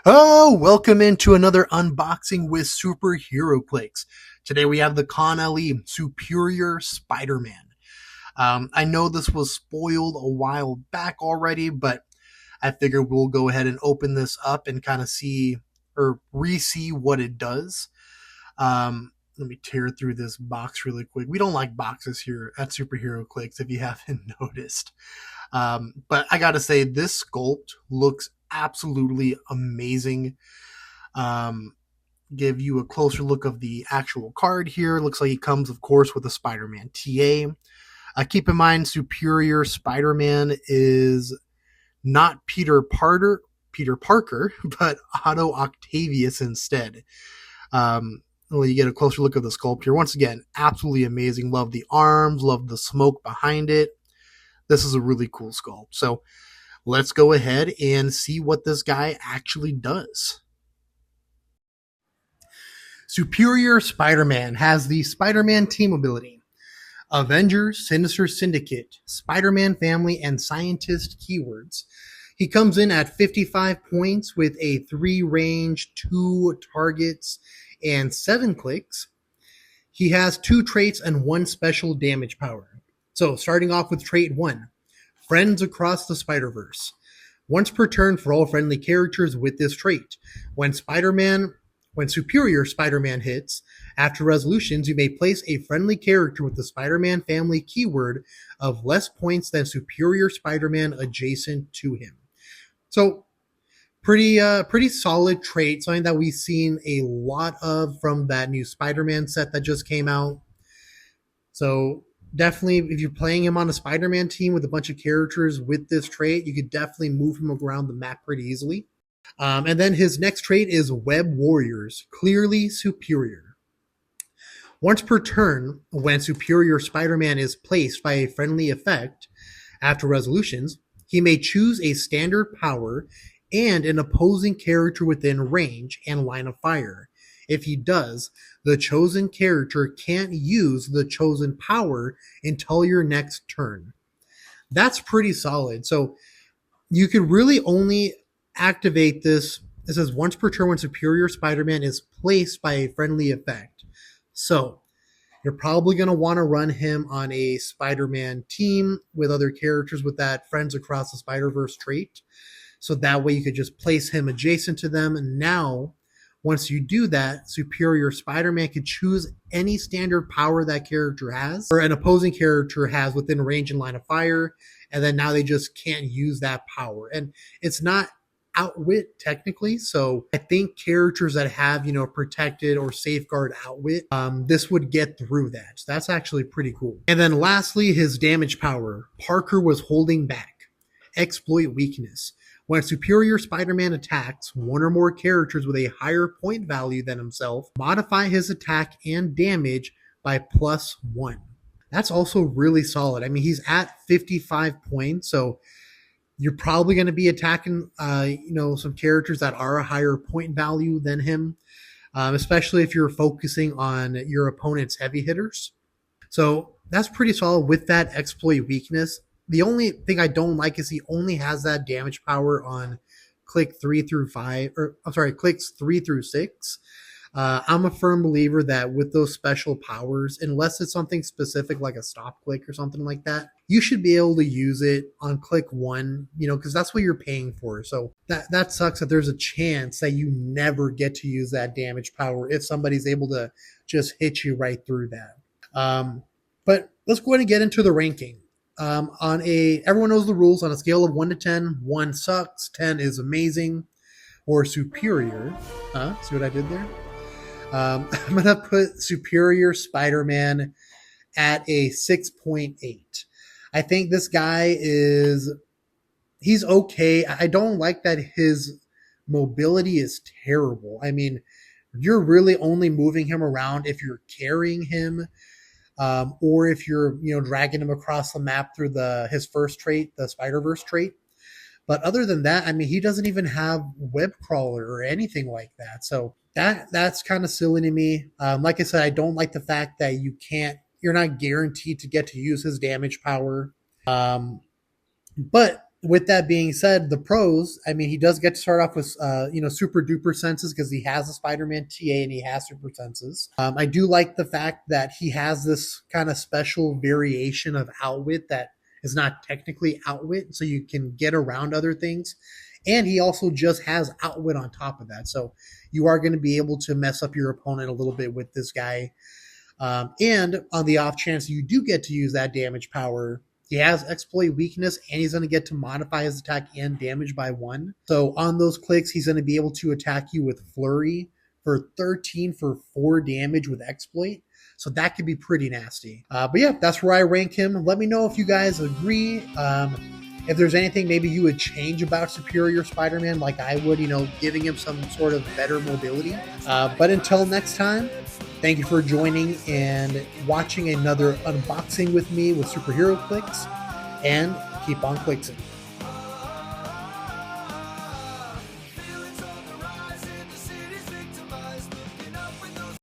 Oh, welcome into another unboxing with Super Heroclix. Today we have the Con LE Superior Spider-Man. I know this was spoiled a while back already, but I figured we'll go ahead and open this up and kind of see or re-see what it does. Let me tear through this box really quick. We don't like boxes here at Super Heroclix, if you haven't noticed. But I gotta say, this sculpt looks absolutely amazing. Um, give you a closer look of the actual card here. Looks like it comes, of course, with a Spider-Man TA. Keep in mind, Superior Spider-Man is not Peter Parker, but Otto Octavius instead. Well, you get a closer look of the sculpt here. Once again, absolutely amazing. Love the arms, love the smoke behind it. This is a really cool sculpt. So let's go ahead and see what this guy actually does. Superior Spider-Man has the Spider-Man team ability: Avengers, Sinister Syndicate, Spider-Man Family, and Scientist keywords. He comes in at 55 points with a 3 range, 2 targets, and 7 clicks. He has 2 traits and 1 special damage power. So starting off with trait 1, Friends Across the Spider-Verse. Once per turn for all friendly characters with this trait. When Superior Spider-Man hits, after resolutions, you may place a friendly character with the Spider-Man Family keyword of less points than Superior Spider-Man adjacent to him. So pretty solid trait, something that we've seen a lot of from that new Spider-Man set that just came out. So definitely, if you're playing him on a Spider-Man team with a bunch of characters with this trait, you could definitely move him around the map pretty easily. And then his next trait is Web Warriors, clearly superior. Once per turn, when Superior Spider-Man is placed by a friendly effect, after resolutions, he may choose a standard power and an opposing character within range and line of fire. If he does, the chosen character can't use the chosen power until your next turn. That's pretty solid. So you could really only activate this. It says once per turn when Superior Spider-Man is placed by a friendly effect. So you're probably going to want to run him on a Spider-Man team with other characters with that Friends Across the Spider-Verse trait. So that way you could just place him adjacent to them. And now, once you do that, Superior Spider-Man could choose any standard power that character has or an opposing character has within range and line of fire. And then now they just can't use that power. And it's not outwit technically. So I think characters that have, protected or safeguard outwit, this would get through that. So that's actually pretty cool. And then lastly, his damage power. Parker was holding back. Exploit weakness. When Superior Spider-Man attacks one or more characters with a higher point value than himself, modify his attack and damage by +1. That's also really solid. I mean, he's at 55 points, so you're probably going to be attacking, some characters that are a higher point value than him, especially if you're focusing on your opponent's heavy hitters. So that's pretty solid with that exploit weakness. The only thing I don't like is he only has that damage power on clicks 3 through 6. I'm a firm believer that with those special powers, unless it's something specific like a stop click or something like that, you should be able to use it on click 1, because that's what you're paying for. So that sucks that there's a chance that you never get to use that damage power if somebody's able to just hit you right through that. But let's go ahead and get into the ranking. Everyone knows the rules. On a scale of 1 to 10, 1 sucks, 10 is amazing or superior. See what I did there? I'm going to put Superior Spider-Man at a 6.8. I think this guy he's okay. I don't like that his mobility is terrible. I mean, you're really only moving him around if you're carrying him, or if you're, dragging him across the map through his first trait, the Spider-Verse trait. But other than that, I mean, he doesn't even have web crawler or anything like that. So that's kind of silly to me. Like I said, I don't like the fact that you're not guaranteed to get to use his damage power. But with that being said, the pros, I mean, he does get to start off with, super duper senses because he has a Spider-Man TA and he has super senses. I do like the fact that he has this kind of special variation of outwit that is not technically outwit, so you can get around other things. And he also just has outwit on top of that. So you are going to be able to mess up your opponent a little bit with this guy. And on the off chance you do get to use that damage power, he has exploit weakness and he's going to get to modify his attack and damage by 1. So on those clicks, he's going to be able to attack you with flurry for 13 for 4 damage with exploit. So that could be pretty nasty. But yeah, that's where I rank him. Let me know if you guys agree. If there's anything maybe you would change about Superior Spider-Man like I would, giving him some sort of better mobility. But until next time, thank you for joining and watching another unboxing with me with Super Heroclix, and keep on clixing.